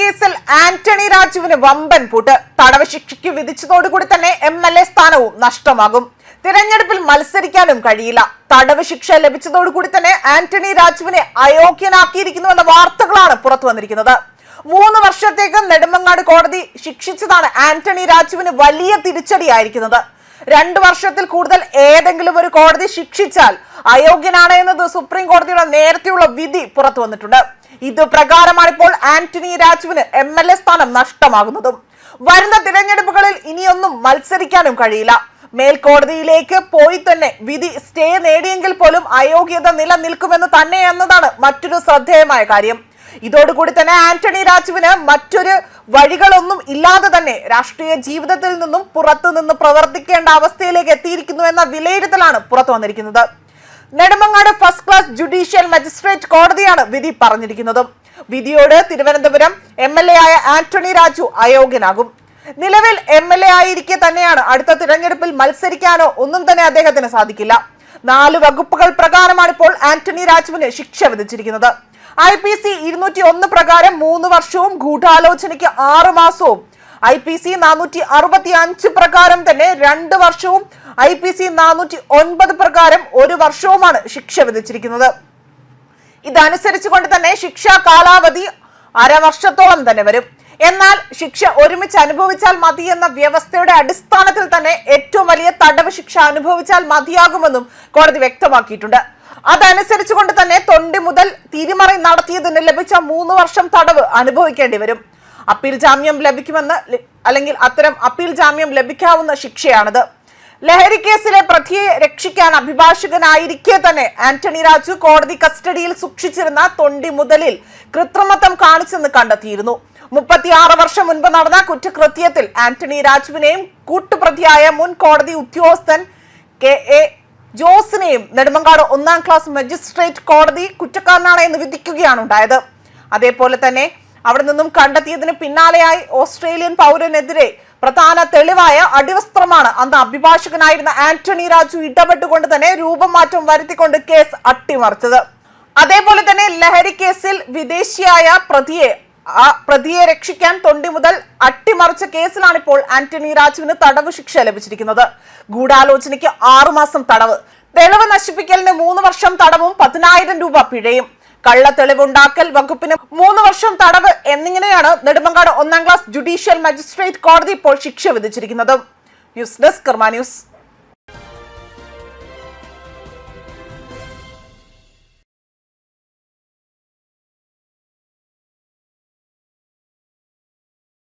കേസിൽ ആന്റണി രാജുവിന് വമ്പൻ പൂട്ട്. തടവ് ശിക്ഷയ്ക്ക് വിധിച്ചതോടുകൂടി തന്നെ MLA സ്ഥാനവും നഷ്ടമാകും. തിരഞ്ഞെടുപ്പിൽ മത്സരിക്കാനും കഴിയില്ല. തടവ് ശിക്ഷ ലഭിച്ചതോടുകൂടി തന്നെ ആന്റണി രാജുവിനെ അയോഗ്യനാക്കിയിരിക്കുന്നുവെന്ന വാർത്തകളാണ് പുറത്തു വന്നിരിക്കുന്നത്. 3 വർഷത്തേക്ക് നെടുമങ്ങാട് കോടതി ശിക്ഷിച്ചതാണ് ആന്റണി രാജുവിന് വലിയ തിരിച്ചടിയായിരിക്കുന്നത്. 2 വർഷത്തിൽ കൂടുതൽ ഏതെങ്കിലും ഒരു കോടതി ശിക്ഷിച്ചാൽ അയോഗ്യനാണ് എന്നത് സുപ്രീം കോടതിയുടെ നേരത്തെയുള്ള വിധി പുറത്തു വന്നിട്ടുണ്ട്. ഇത് പ്രകാരമാണ് ഇപ്പോൾ ആന്റണി രാജുവിന് MLA സ്ഥാനം നഷ്ടമാകുന്നതും. വരുന്ന തിരഞ്ഞെടുപ്പുകളിൽ ഇനിയൊന്നും മത്സരിക്കാനും കഴിയില്ല. മേൽക്കോടതിയിലേക്ക് പോയി തന്നെ വിധി സ്റ്റേ നേടിയെങ്കിൽ പോലും അയോഗ്യത നിലനിൽക്കുമെന്ന് തന്നെ എന്നതാണ് മറ്റൊരു ശ്രദ്ധേയമായ കാര്യം. ഇതോടുകൂടി തന്നെ ആന്റണി രാജുവിന് മറ്റൊരു വഴികളൊന്നും ഇല്ലാതെ തന്നെ രാഷ്ട്രീയ ജീവിതത്തിൽ നിന്നും പുറത്തുനിന്ന് പ്രവർത്തിക്കേണ്ട അവസ്ഥയിലേക്ക് എത്തിയിരിക്കുന്നു എന്ന വിലയിരുത്തലാണ് പുറത്തു വന്നിരിക്കുന്നത്. Nedumangad first class judicial magistrate കോടതിയാണ് വിധി പറഞ്ഞിരിക്കുന്നത്. വിധിയോട് തിരുവനന്തപുരം MLA ആയ ആന്റണി രാജു അയോഗ്യനാകും. നിലവിൽ MLA ആയിരിക്കെ തന്നെയാണ് അടുത്ത തിരഞ്ഞെടുപ്പിൽ മത്സരിക്കാനോ ഒന്നും തന്നെ അദ്ദേഹത്തിന് സാധിക്കില്ല. 4 വകുപ്പുകൾ പ്രകാരമാണ് ഇപ്പോൾ ആന്റണി രാജുവിന് ശിക്ഷ വിധിച്ചിരിക്കുന്നത്. IPC 201 പ്രകാരം 3 വർഷവും ഗൂഢാലോചനയ്ക്ക് 6 മാസവും, IPC 465 പ്രകാരം തന്നെ 2 വർഷവും, IPC 409 പ്രകാരം 1 വർഷവുമാണ് ശിക്ഷ വിധിച്ചിരിക്കുന്നത്. ഇതനുസരിച്ചുകൊണ്ട് തന്നെ ശിക്ഷാ കാലാവധി 1/2 വർഷത്തോളം തന്നെ വരും. എന്നാൽ ശിക്ഷ ഒരുമിച്ച് അനുഭവിച്ചാൽ മതി എന്ന വ്യവസ്ഥയുടെ അടിസ്ഥാനത്തിൽ തന്നെ ഏറ്റവും വലിയ തടവ് ശിക്ഷ അനുഭവിച്ചാൽ മതിയാകുമെന്നും കോടതി വ്യക്തമാക്കിയിട്ടുണ്ട്. അതനുസരിച്ചുകൊണ്ട് തന്നെ തൊണ്ടി മുതൽ തിരിമറി നടത്തിയതിന് ലഭിച്ച 3 വർഷം തടവ് അനുഭവിക്കേണ്ടി വരും. അപ്പീൽ ജാമ്യം ലഭിക്കുമെന്ന് അല്ലെങ്കിൽ അത്തരം അപ്പീൽ ജാമ്യം ലഭിക്കാവുന്ന ശിക്ഷയാണിത്. ലഹരി കേസിലെ പ്രതിയെ രക്ഷിക്കാൻ അഭിഭാഷകനായിരിക്കെ തന്നെ ആന്റണി രാജു കോടതി കസ്റ്റഡിയിൽ സൂക്ഷിച്ചിരുന്ന തൊണ്ടി മുതലിൽ കൃത്രിമത്വം കാണിച്ചെന്ന് കണ്ടെത്തിയിരുന്നു. 36 വർഷം മുൻപ് നടന്ന കുറ്റകൃത്യത്തിൽ ആന്റണി രാജുവിനെയും കൂട്ടുപ്രതിയായ മുൻ കോടതി ഉദ്യോഗസ്ഥൻ KA ജോസിനെയും നെടുമങ്ങാട് 1ാം ക്ലാസ് മജിസ്ട്രേറ്റ് കോടതി കുറ്റക്കാരനാണ് എന്ന് വിധിക്കുകയാണ് ഉണ്ടായത്. അതേപോലെ തന്നെ അവിടെ നിന്നും കണ്ടെത്തിയതിന് പിന്നാലെയായി ഓസ്ട്രേലിയൻ പൗരനെതിരെ പ്രധാന തെളിവായ അടിവസ്ത്രമാണ് അന്ന് അഭിഭാഷകനായിരുന്ന ആന്റണി രാജു ഇടപെട്ടുകൊണ്ട് തന്നെ രൂപമാറ്റം വരുത്തിക്കൊണ്ട് കേസ് അട്ടിമറിച്ചത്. അതേപോലെ തന്നെ ലഹരി കേസിൽ വിദേശിയായ പ്രതിയെ രക്ഷിക്കാൻ തൊണ്ടി മുതൽ അട്ടിമറിച്ച കേസിലാണ് ഇപ്പോൾ ആന്റണി രാജുവിന് തടവ് ശിക്ഷ ലഭിച്ചിരിക്കുന്നത്. ഗൂഢാലോചനയ്ക്ക് 6 മാസം തടവ്, തെളിവ് നശിപ്പിക്കലിന് 3 വർഷം തടവും 10,000 രൂപ പിഴയും, കള്ള തെളിവുണ്ടാക്കൽ വകുപ്പിന് 3 വർഷം തടവ് എന്നിങ്ങനെയാണ് നെടുമങ്ങാട് 1ാം ക്ലാസ് ജുഡീഷ്യൽ മജിസ്ട്രേറ്റ് കോടതി ഇപ്പോൾ ശിക്ഷ വിധിച്ചിരിക്കുന്നത്. ന്യൂസ് ഡെസ്ക് കർമ്മ ന്യൂസ്.